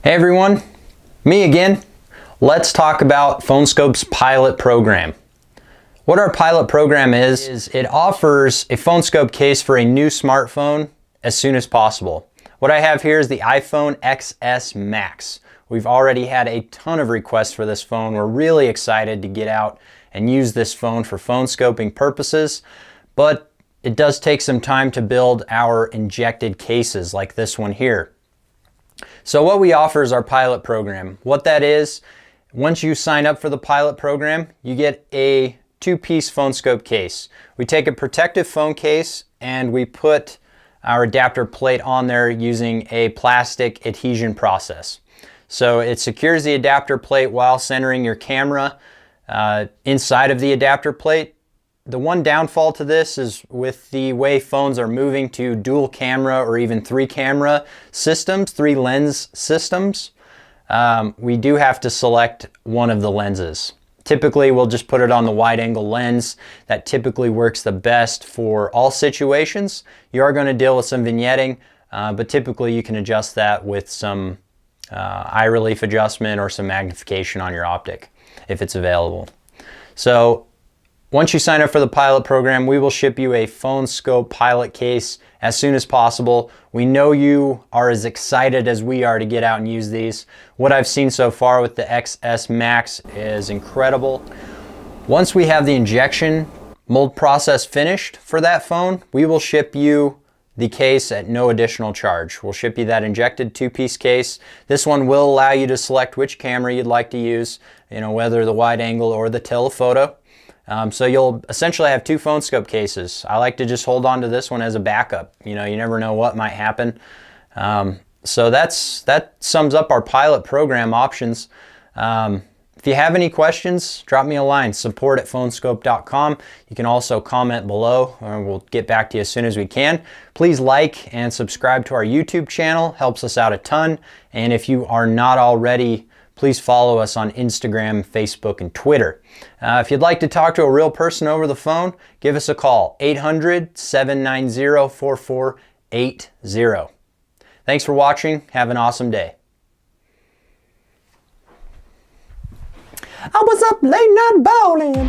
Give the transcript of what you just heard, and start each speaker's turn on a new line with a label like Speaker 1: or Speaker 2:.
Speaker 1: Hey everyone, me again. Let's talk about PhoneSkope's pilot program. What our pilot program is it offers a PhoneSkope case for a new smartphone as soon as possible. What I have here is the iPhone XS Max. We've already had a ton of requests for this phone. We're really excited to get out and use this phone for phone scoping purposes, but it does take some time to build our injected cases like this one here. So what we offer is our pilot program. What that is, once you sign up for the pilot program, you get a two-piece PhoneSkope case. We take a protective phone case and we put our adapter plate on there using a plastic adhesion process. So it secures the adapter plate while centering your camera inside of the adapter plate. The one downfall to this is with the way phones are moving to dual camera or even three camera systems, three lens systems, we do have to select one of the lenses. Typically we'll just put it on the wide angle lens. That typically works the best for all situations. You are going to deal with some vignetting, but typically you can adjust that with some eye relief adjustment or some magnification on your optic if it's available. So once you sign up for the pilot program, we will ship you a PhoneSkope pilot case as soon as possible. We know you are as excited as we are to get out and use these. What I've seen so far with the XS Max is incredible. Once we have the injection mold process finished for that phone, we will ship you the case at no additional charge. We'll ship you that injected two-piece case. This one will allow you to select which camera you'd like to use, whether the wide angle or the telephoto. So you'll essentially have two PhoneSkope cases. I like to just hold on to this one as a backup. You never know what might happen. So that sums up our pilot program options. If you have any questions, drop me a line, support@phoneskope.com. You can also comment below, and we'll get back to you as soon as we can. Please like and subscribe to our YouTube channel. Helps us out a ton. And if you are not already, please follow us on Instagram, Facebook, and Twitter. If you'd like to talk to a real person over the phone, give us a call, 800-790-4480. Thanks for watching. Have an awesome day.
Speaker 2: I was up late night bowling.